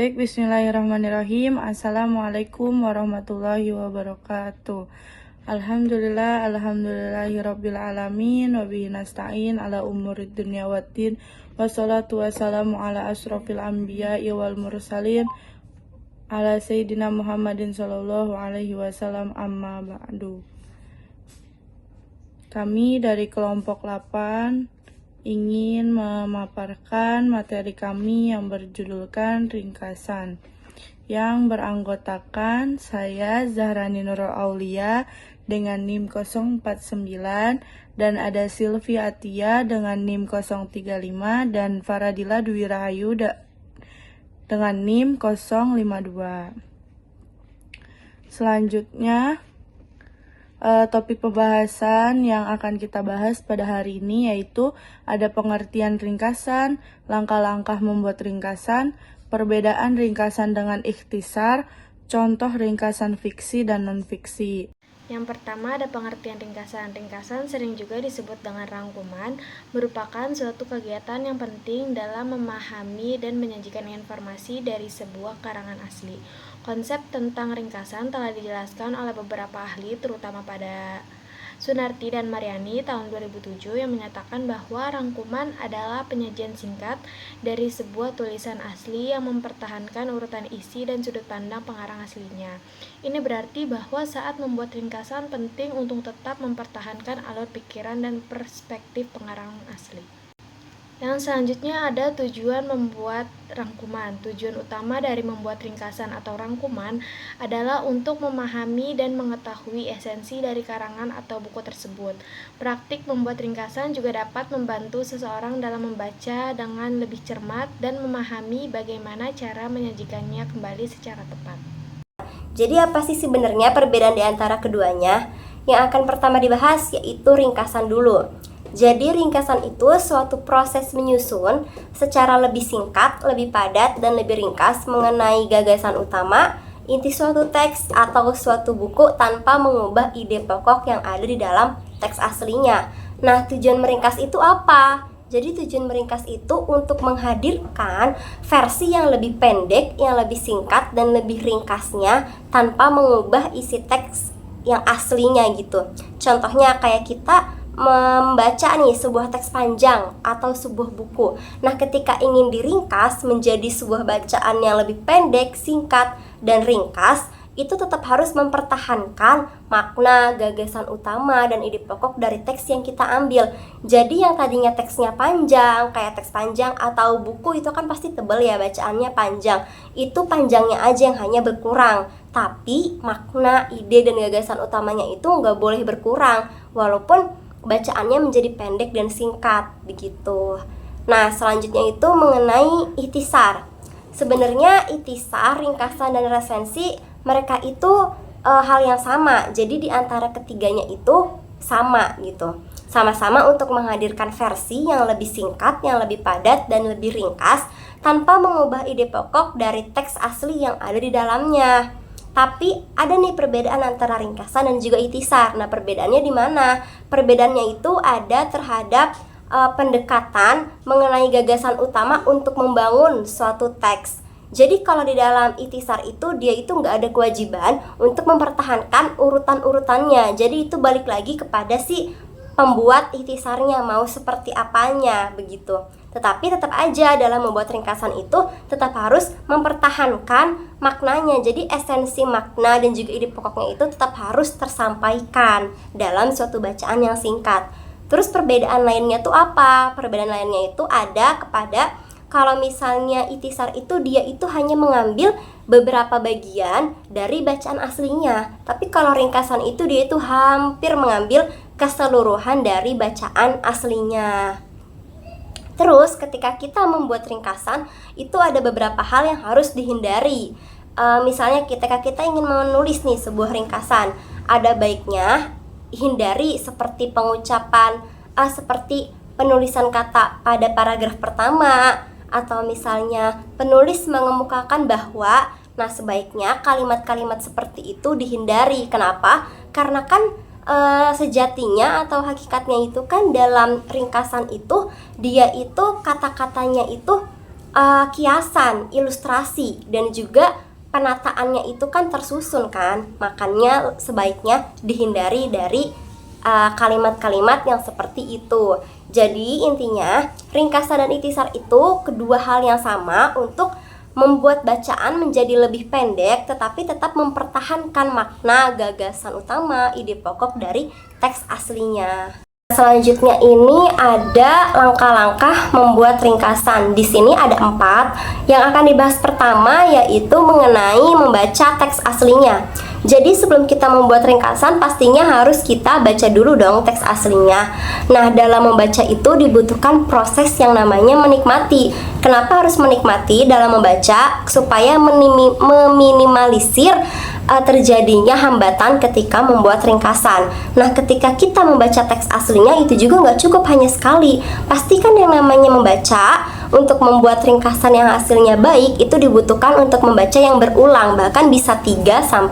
Baik, bismillahirrahmanirrahim. Assalamualaikum warahmatullahi wabarakatuh. Alhamdulillahirabbil alamin wa bihi nasta'in ala umurid dunya waddin. Wassalatu wassalamu ala asrofil anbiya'i wal mursalin ala sayyidina Muhammadin sallallahu alaihi wasallam, amma ba'du. Kami dari kelompok 8 ingin memaparkan materi kami yang berjudulkan ringkasan, yang beranggotakan saya Zahrani Nurul Aulia dengan NIM 049 dan ada Silvi Atia dengan NIM 035 dan Faradila Dwi Rahayu dengan NIM 052. Selanjutnya topik pembahasan yang akan kita bahas pada hari ini yaitu ada pengertian ringkasan, langkah-langkah membuat ringkasan, perbedaan ringkasan dengan ikhtisar, contoh ringkasan fiksi dan non-fiksi. Yang pertama ada pengertian ringkasan. Ringkasan sering juga disebut dengan rangkuman, merupakan suatu kegiatan yang penting dalam memahami dan menyajikan informasi dari sebuah karangan asli. Konsep tentang ringkasan telah dijelaskan oleh beberapa ahli, terutama pada Sunarti dan Mariani tahun 2007 yang menyatakan bahwa rangkuman adalah penyajian singkat dari sebuah tulisan asli yang mempertahankan urutan isi dan sudut pandang pengarang aslinya. Ini berarti bahwa saat membuat ringkasan penting untuk tetap mempertahankan alur pikiran dan perspektif pengarang asli. Yang selanjutnya ada tujuan membuat rangkuman. Tujuan utama dari membuat ringkasan atau rangkuman adalah untuk memahami dan mengetahui esensi dari karangan atau buku tersebut. Praktik membuat ringkasan juga dapat membantu seseorang dalam membaca dengan lebih cermat dan memahami bagaimana cara menyajikannya kembali secara tepat. Jadi apa sih sebenarnya perbedaan di antara keduanya? Yang akan pertama dibahas yaitu ringkasan dulu. Jadi ringkasan itu suatu proses menyusun secara lebih singkat, lebih padat, dan lebih ringkas mengenai gagasan utama, inti suatu teks atau suatu buku tanpa mengubah ide pokok yang ada di dalam teks aslinya. Nah, tujuan meringkas itu apa? Jadi tujuan meringkas itu untuk menghadirkan versi yang lebih pendek, yang lebih singkat, dan lebih ringkasnya tanpa mengubah isi teks yang aslinya gitu. Contohnya kayak kita membaca nih sebuah teks panjang atau sebuah buku. Nah, ketika ingin diringkas menjadi sebuah bacaan yang lebih pendek, singkat, dan ringkas, itu tetap harus mempertahankan makna, gagasan utama, dan ide pokok dari teks yang kita ambil. Jadi yang tadinya teksnya panjang, kayak teks panjang atau buku itu kan pasti tebal ya, bacaannya panjang. Itu panjangnya aja yang hanya berkurang, tapi makna, ide, dan gagasan utamanya itu nggak boleh berkurang, walaupun bacaannya menjadi pendek dan singkat begitu. Nah, selanjutnya itu mengenai ikhtisar. Sebenarnya ikhtisar, ringkasan, dan resensi mereka itu hal yang sama. Jadi di antara ketiganya itu sama gitu. Sama-sama untuk menghadirkan versi yang lebih singkat, yang lebih padat, dan lebih ringkas tanpa mengubah ide pokok dari teks asli yang ada di dalamnya. Tapi ada nih perbedaan antara ringkasan dan juga ikhtisar. Nah, perbedaannya di mana? Perbedaannya itu ada terhadap pendekatan mengenai gagasan utama untuk membangun suatu teks. Jadi kalau di dalam ikhtisar itu dia itu nggak ada kewajiban untuk mempertahankan urutan-urutannya. Jadi itu balik lagi kepada si pembuat ikhtisarnya mau seperti apanya begitu. Tetapi tetap aja dalam membuat ringkasan itu tetap harus mempertahankan maknanya. Jadi esensi makna dan juga ide pokoknya itu tetap harus tersampaikan dalam suatu bacaan yang singkat. Terus perbedaan lainnya tuh apa? Perbedaan lainnya itu ada kepada kalau misalnya ikhtisar itu dia itu hanya mengambil beberapa bagian dari bacaan aslinya. Tapi kalau ringkasan itu dia itu hampir mengambil keseluruhan dari bacaan aslinya. Terus ketika kita membuat ringkasan itu ada beberapa hal yang harus dihindari. Misalnya ketika kita ingin menulis nih sebuah ringkasan, ada baiknya hindari seperti pengucapan seperti penulisan kata pada paragraf pertama, atau misalnya penulis mengemukakan bahwa. Nah, sebaiknya kalimat-kalimat seperti itu dihindari. Kenapa? Karena kan sejatinya atau hakikatnya itu kan dalam ringkasan itu dia itu kata-katanya itu kiasan, ilustrasi, dan juga penataannya itu kan tersusun kan. Makanya sebaiknya dihindari dari kalimat-kalimat yang seperti itu. Jadi intinya ringkasan dan ikhtisar itu kedua hal yang sama untuk membuat bacaan menjadi lebih pendek tetapi tetap mempertahankan makna, gagasan utama, ide pokok dari teks aslinya. Selanjutnya ini ada langkah-langkah membuat ringkasan. Di sini ada 4. Yang akan dibahas pertama yaitu mengenai membaca teks aslinya. Jadi sebelum kita membuat ringkasan pastinya harus kita baca dulu dong teks aslinya. Nah, dalam membaca itu dibutuhkan proses yang namanya menikmati. Kenapa harus menikmati dalam membaca? Supaya meminimalisir terjadinya hambatan ketika membuat ringkasan. Nah, ketika kita membaca teks aslinya itu juga nggak cukup hanya sekali. Pastikan yang namanya membaca untuk membuat ringkasan yang hasilnya baik itu dibutuhkan untuk membaca yang berulang, bahkan bisa 3-4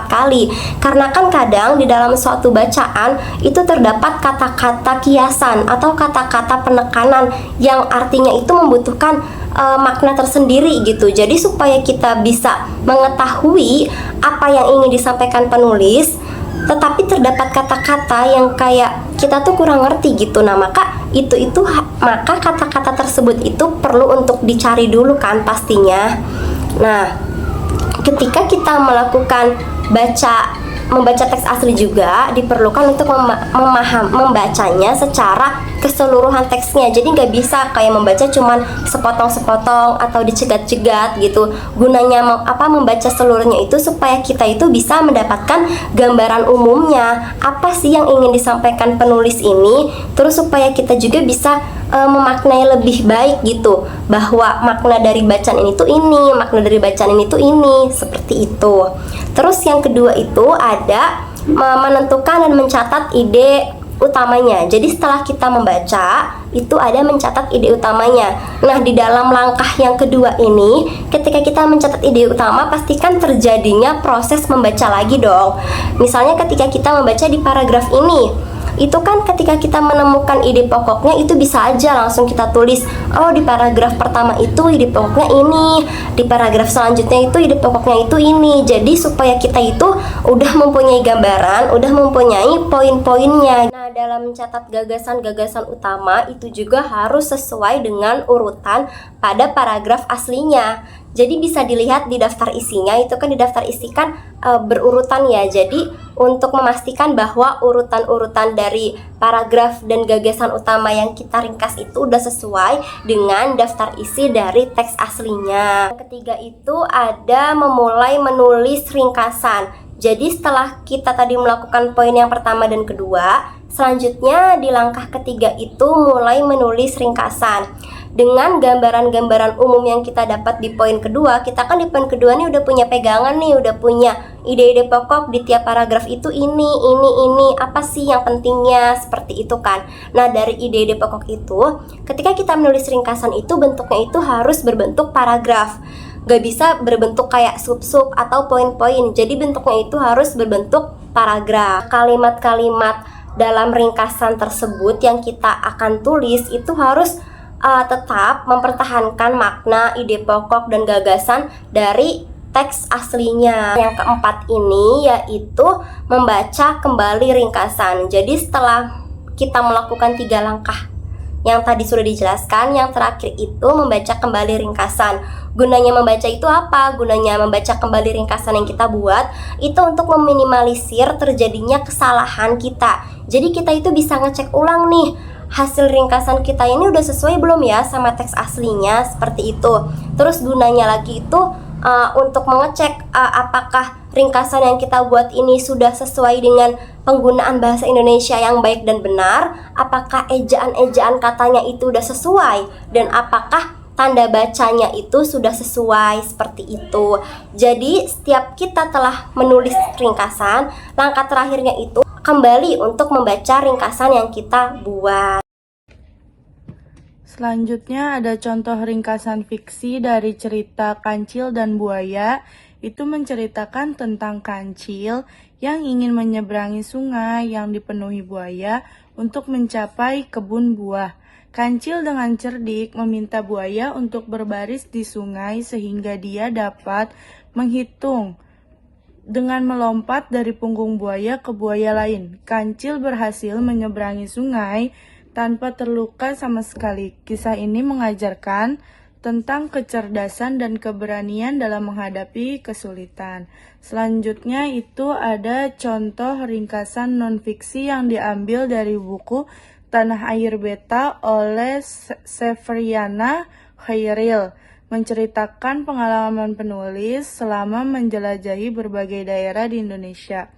kali. Karena kan kadang di dalam suatu bacaan itu terdapat kata-kata kiasan atau kata-kata penekanan yang artinya itu membutuhkan makna tersendiri gitu. Jadi supaya kita bisa mengetahui apa yang ingin disampaikan penulis, tetapi terdapat kata-kata yang kayak kita tuh kurang ngerti gitu. Nah, maka maka kata-kata tersebut itu perlu untuk dicari dulu kan pastinya. Nah, ketika kita membaca teks asli juga diperlukan untuk membacanya secara keseluruhan teksnya. Jadi nggak bisa kayak membaca cuman sepotong-sepotong atau dicegat-cegat gitu. Gunanya membaca seluruhnya itu supaya kita itu bisa mendapatkan gambaran umumnya, apa sih yang ingin disampaikan penulis ini, terus supaya kita juga bisa memaknai lebih baik gitu, bahwa makna dari bacaan ini tuh ini, makna dari bacaan ini tuh ini, seperti itu. Terus yang kedua itu ada menentukan dan mencatat ide utamanya. Jadi setelah kita membaca itu ada mencatat ide utamanya. Nah, di dalam langkah yang kedua ini, ketika kita mencatat ide utama, pastikan terjadinya proses membaca lagi dong. Misalnya ketika kita membaca di paragraf ini, itu kan ketika kita menemukan ide pokoknya itu bisa aja langsung kita tulis, oh di paragraf pertama itu ide pokoknya ini, di paragraf selanjutnya itu ide pokoknya itu ini. Jadi supaya kita itu udah mempunyai gambaran, udah mempunyai poin-poinnya. Nah, dalam mencatat gagasan-gagasan utama itu juga harus sesuai dengan urutan pada paragraf aslinya. Jadi bisa dilihat di daftar isinya, itu kan di daftar isi kan berurutan ya. Jadi untuk memastikan bahwa urutan-urutan dari paragraf dan gagasan utama yang kita ringkas itu udah sesuai dengan daftar isi dari teks aslinya. Yang ketiga itu ada memulai menulis ringkasan. Jadi setelah kita tadi melakukan poin yang pertama dan kedua, selanjutnya di langkah ketiga itu mulai menulis ringkasan. Dengan gambaran-gambaran umum yang kita dapat di poin kedua, kita kan di poin kedua nih udah punya pegangan nih, udah punya ide-ide pokok di tiap paragraf itu ini, apa sih yang pentingnya, seperti itu kan. Nah, dari ide-ide pokok itu, ketika kita menulis ringkasan itu bentuknya itu harus berbentuk paragraf. Gak bisa berbentuk kayak sub-sub atau poin-poin. Jadi bentuknya itu harus berbentuk paragraf. Kalimat-kalimat dalam ringkasan tersebut yang kita akan tulis itu harus tetap mempertahankan makna, ide pokok, dan gagasan dari teks aslinya. Yang keempat ini yaitu membaca kembali ringkasan. Jadi setelah kita melakukan 3 langkah yang tadi sudah dijelaskan, yang terakhir itu membaca kembali ringkasan. Gunanya membaca itu apa? Gunanya membaca kembali ringkasan yang kita buat itu untuk meminimalisir terjadinya kesalahan kita. Jadi kita itu bisa ngecek ulang nih, hasil ringkasan kita ini udah sesuai belum ya sama teks aslinya, seperti itu. Terus gunanya lagi itu untuk mengecek apakah ringkasan yang kita buat ini sudah sesuai dengan penggunaan bahasa Indonesia yang baik dan benar, apakah ejaan-ejaan katanya itu udah sesuai, dan apakah tanda bacanya itu sudah sesuai, seperti itu. Jadi setiap kita telah menulis ringkasan, langkah terakhirnya itu kembali untuk membaca ringkasan yang kita buat. Selanjutnya ada contoh ringkasan fiksi dari cerita Kancil dan Buaya. Itu menceritakan tentang kancil yang ingin menyeberangi sungai yang dipenuhi buaya untuk mencapai kebun buah. Kancil dengan cerdik meminta buaya untuk berbaris di sungai sehingga dia dapat menghitung. Dengan melompat dari punggung buaya ke buaya lain, Kancil berhasil menyeberangi sungai tanpa terluka sama sekali. Kisah ini mengajarkan tentang kecerdasan dan keberanian dalam menghadapi kesulitan. Selanjutnya itu ada contoh ringkasan non-fiksi yang diambil dari buku Tanah Air Beta oleh Severiana Khairil, menceritakan pengalaman penulis selama menjelajahi berbagai daerah di Indonesia.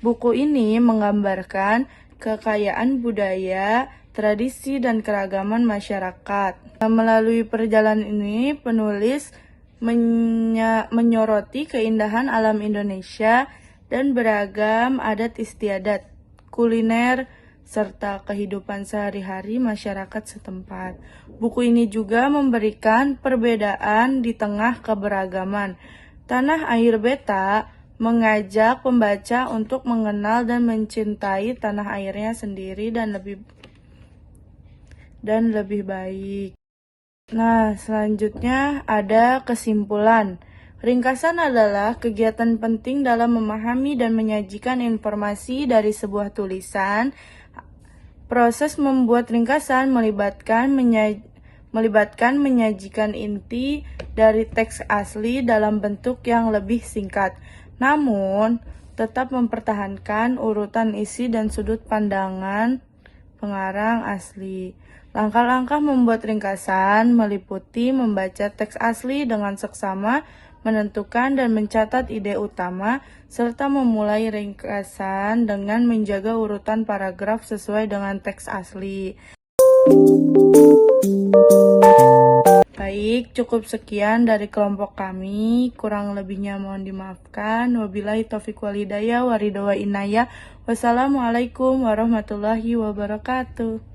Buku ini menggambarkan kekayaan budaya, tradisi, dan keragaman masyarakat. Melalui perjalanan ini, penulis menyoroti keindahan alam Indonesia dan beragam adat istiadat, kuliner, serta kehidupan sehari-hari masyarakat setempat. Buku ini juga memberikan perbedaan di tengah keberagaman. Tanah Air Beta mengajak pembaca untuk mengenal dan mencintai tanah airnya sendiri dan lebih baik. Nah, selanjutnya ada kesimpulan. Ringkasan adalah kegiatan penting dalam memahami dan menyajikan informasi dari sebuah tulisan. Proses membuat ringkasan melibatkan menyajikan inti dari teks asli dalam bentuk yang lebih singkat, namun tetap mempertahankan urutan isi dan sudut pandangan pengarang asli. Langkah-langkah membuat ringkasan meliputi membaca teks asli dengan seksama, menentukan dan mencatat ide utama, serta memulai ringkasan dengan menjaga urutan paragraf sesuai dengan teks asli. Baik, cukup sekian dari kelompok kami. Kurang lebihnya mohon dimaafkan. Wabillahi taufiq wal hidayah, waridho wa inayah. Wassalamualaikum warahmatullahi wabarakatuh.